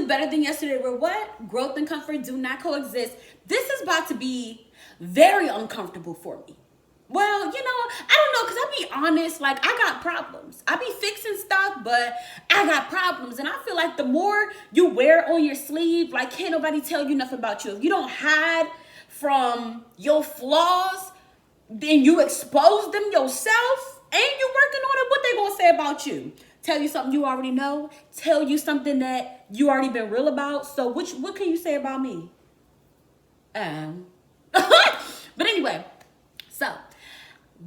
do better than yesterday, where what? Growth and comfort do not coexist. This is about to be very uncomfortable for me. Well, I don't know, because I'll be honest, like, I got problems. I be fixing stuff, but I got problems. And I feel like the more you wear on your sleeve, like, can't nobody tell you nothing about you. If you don't hide from your flaws, then you expose them yourself, and you working on it, what they gonna say about you? Tell you something you already know? Tell you something that you already been real about? So what can you say about me? But anyway, so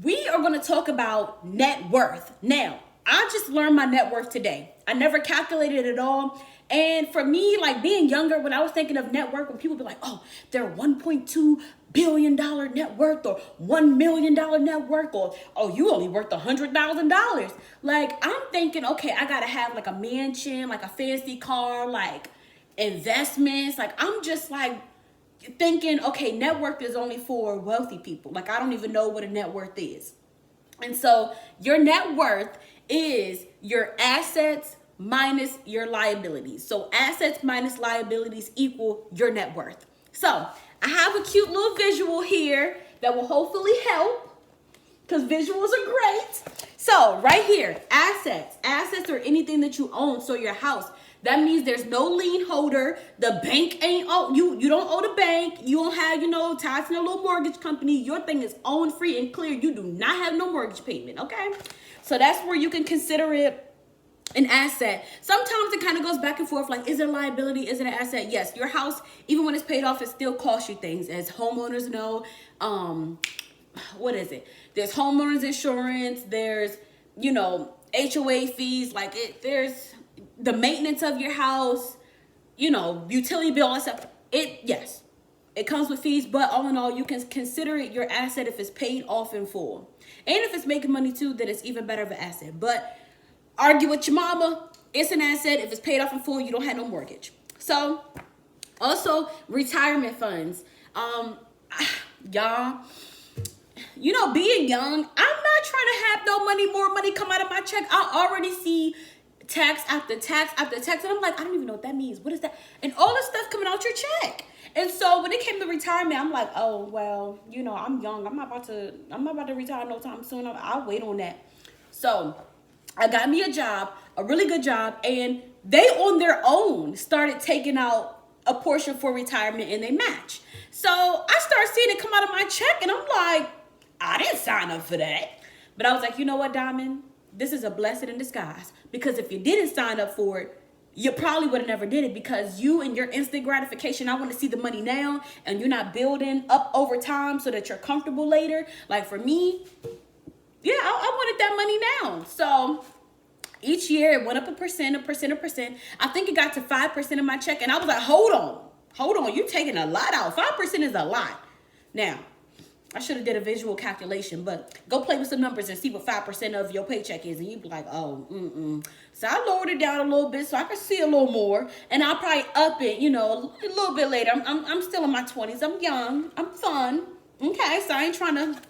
we are going to talk about net worth. Now, I just learned my net worth today. I never calculated it at all. And for me, like being younger, when I was thinking of net worth, when people be like, oh, they're $1.2 billion net worth or $1 million net worth, or, oh, you only worth $100,000. Like, I'm thinking, okay, I got to have like a mansion, like a fancy car, like investments. Like, I'm just like, thinking, okay, net worth is only for wealthy people. Like, I don't even know what a net worth is. And so your net worth is your assets minus your liabilities. So assets minus liabilities equal your net worth. So I have a cute little visual here that will hopefully help, because visuals are great. So right here, assets. Assets are anything that you own. So your house. That means there's no lien holder. The bank ain't you don't owe the bank. You don't have, ties to a little mortgage company. Your thing is owned, free, and clear. You do not have no mortgage payment, okay? So that's where you can consider it an asset. Sometimes it kind of goes back and forth, like, is it a liability? Is it an asset? Yes, your house, even when it's paid off, it still costs you things. As homeowners know, what is it? There's homeowners insurance. There's, HOA fees. Like, there's the maintenance of your house, utility bill, all that stuff. Yes, it comes with fees, but all in all, you can consider it your asset if it's paid off in full. And if it's making money too, then it's even better of an asset. But argue with your mama, it's an asset. If it's paid off in full, you don't have no mortgage. So also retirement funds. Y'all, being young, I'm not trying to have no more money come out of my check. I already see tax after tax after tax, and I'm like, I don't even know what that means. What is that? And all this stuff coming out your check. And so when it came to retirement, I'm like, oh well, I'm young. I'm not about to retire no time soon. I'll wait on that. So I got me a job, a really good job, and they on their own started taking out a portion for retirement, and they match. So I started seeing it come out of my check, and I'm like, I didn't sign up for that. But I was like, you know what, Diamond? This is a blessing in disguise, because if you didn't sign up for it, you probably would have never did it, because you and your instant gratification, I want to see the money now, and you're not building up over time so that you're comfortable later. Like for me, yeah, I wanted that money now. So each year it went up a percent. I think it got to 5% of my check, and I was like, hold on, you taking a lot out. 5% is a lot. Now, I should have did a visual calculation, but go play with some numbers and see what 5% of your paycheck is, and you'd be like, oh, So I lowered it down a little bit so I could see a little more, and I'll probably up it, a little bit later. I'm still in my 20s. I'm young. I'm fun. Okay, so I ain't trying to.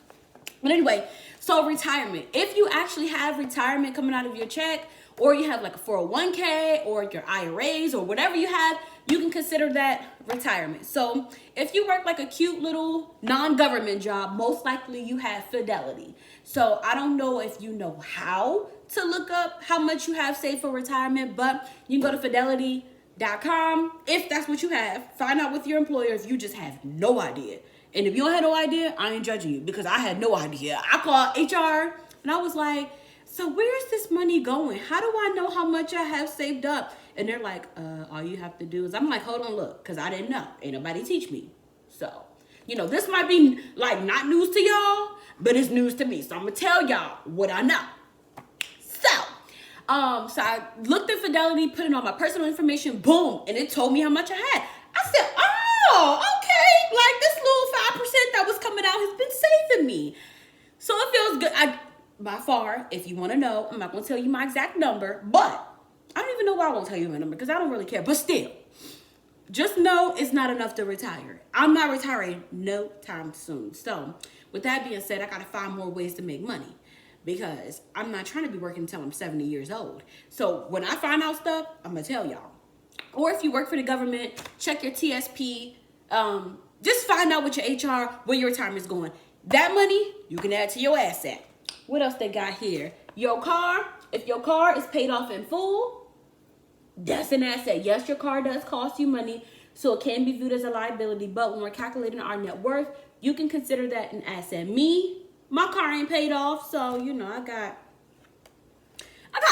But anyway, so retirement. If you actually have retirement coming out of your check, or you have like a 401k or your IRAs or whatever you have, you can consider that retirement. So if you work like a cute little non-government job, most likely you have Fidelity. So I don't know if you know how to look up how much you have saved for retirement, but you can go to fidelity.com if that's what you have. Find out with your employer if you just have no idea. And if you don't have no idea, I ain't judging you, because I had no idea. I called HR and I was like, so where's this money going? How do I know how much I have saved up? And they're like, all you have to do is, I'm like, hold on, look, because I didn't know. Ain't nobody teach me. So, this might be like not news to y'all, but it's news to me. So I'm going to tell y'all what I know. So I looked at Fidelity, put in all my personal information, boom, and it told me how much I had. I said, oh, okay. Like this little 5% that was coming out has been saving me. So it feels good. By far, if you want to know, I'm not going to tell you my exact number, but I don't even know why I won't tell you my number, because I don't really care. But still, just know it's not enough to retire. I'm not retiring no time soon. So with that being said, I got to find more ways to make money, because I'm not trying to be working until I'm 70 years old. So when I find out stuff, I'm going to tell y'all. Or if you work for the government, check your TSP. Just find out with your HR where your retirement is going. That money, you can add to your asset. What else they got here? Your car, if your car is paid off in full, that's an asset. Yes, your car does cost you money, so it can be viewed as a liability. But when we're calculating our net worth, you can consider that an asset. Me, my car ain't paid off, so, you know, I got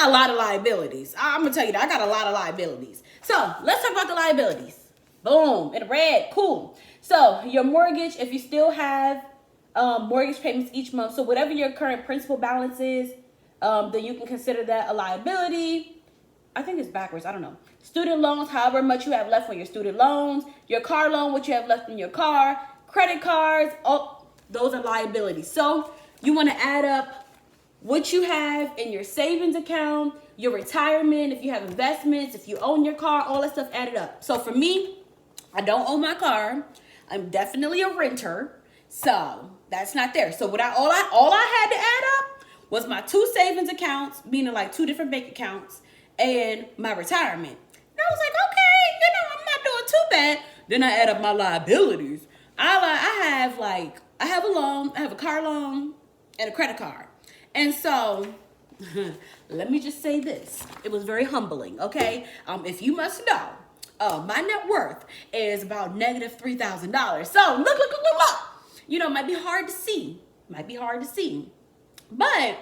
a lot of liabilities. I'm going to tell you that. I got a lot of liabilities. So, let's talk about the liabilities. Boom. In red. Cool. So, your mortgage, if you still have mortgage payments each month, so whatever your current principal balance is, then you can consider that a liability. I think it's backwards. I don't know. Student loans, however much you have left on your student loans. Your car loan, what you have left in your car. Credit cards, oh, those are liabilities. So, you want to add up what you have in your savings account, your retirement, if you have investments, if you own your car, all that stuff added up. So for me, I don't own my car. I'm definitely a renter. So that's not there. So all I had to add up was my 2 savings accounts, meaning like 2 different bank accounts, and my retirement. And I was like, okay, I'm not doing too bad. Then I add up my liabilities. I have a loan, I have a car loan, and a credit card. And so, let me just say this. It was very humbling, okay? If you must know, my net worth is about negative $3,000. So, look. You know, it might be hard to see. But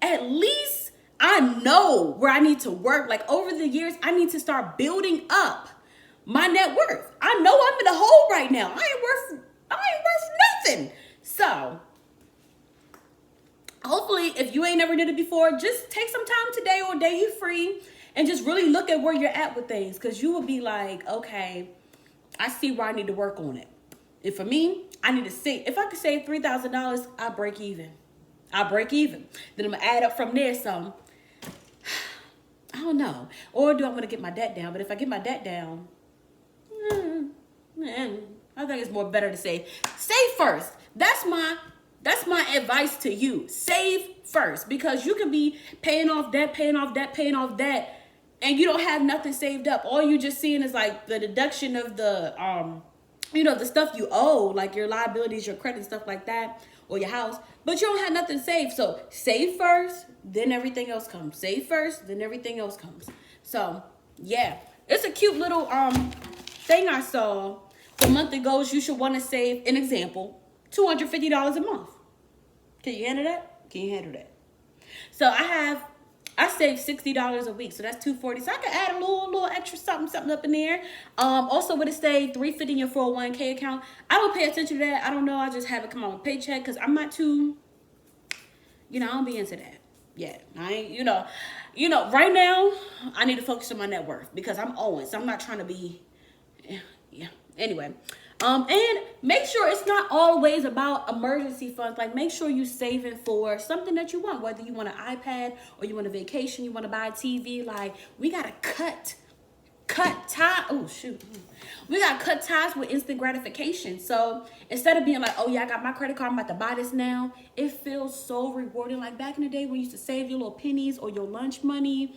at least I know where I need to work. Like, over the years, I need to start building up my net worth. I know I'm in a hole right now. I ain't worth nothing. So, hopefully, if you ain't never did it before, just take some time today or day you free and just really look at where you're at with things, because you will be like, okay, I see where I need to work on it. And for me, I need to save. If I could save $3,000, I'll break even. Then I'm going to add up from there some. I don't know. Or do I want to get my debt down? But if I get my debt down, I think it's more better to save. Save first. That's my advice to you. Save first, because you can be paying off debt, and you don't have nothing saved up. All you just seeing is like the deduction of the, the stuff you owe, like your liabilities, your credit, stuff like that, or your house, but you don't have nothing saved. So save first, then everything else comes. Save first, then everything else comes. So yeah, it's a cute little thing I saw. For monthly goals, you should want to save, an example, $250 a month. Can you handle that? So I save $60 a week, so that's $240. So I can add a little extra something up in there. Also, would it stay $350 in your 401k account? I don't pay attention to that. I don't know. I just have it come on with paycheck, because I'm not too, I don't be into that. Yeah, I ain't, right now, I need to focus on my net worth, because I'm owing, so I'm not trying to be, yeah. Anyway, and make sure it's not always about emergency funds. Like, make sure you're saving for something that you want, whether you want an iPad or you want a vacation, you want to buy a TV. Like, we got to cut ties. Oh, shoot. We got to cut ties with instant gratification. So instead of being like, oh yeah, I got my credit card, I'm about to buy this now, it feels so rewarding. Like back in the day when you used to save your little pennies or your lunch money,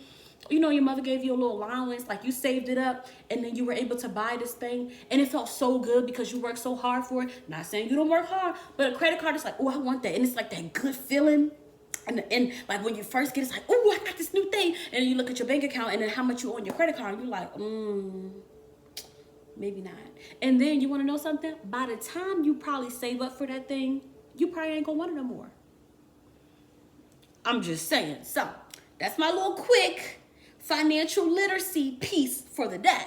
your mother gave you a little allowance, like you saved it up, and then you were able to buy this thing, and it felt so good because you worked so hard for it. Not saying you don't work hard, but a credit card is like, oh, I want that, and it's like that good feeling. And like when you first get it, it's like, oh, I got this new thing, and then you look at your bank account and then how much you owe on your credit card, and you're like, maybe not. And then you want to know something? By the time you probably save up for that thing, you probably ain't gonna want it no more. I'm just saying. So that's my little quick financial literacy piece for the day.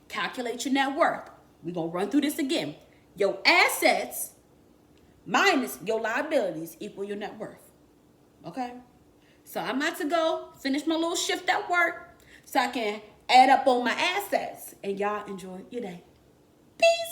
Calculate your net worth. We're going to run through this again. Your assets minus your liabilities equal your net worth. Okay? So I'm about to go finish my little shift at work so I can add up on my assets. And y'all enjoy your day. Peace.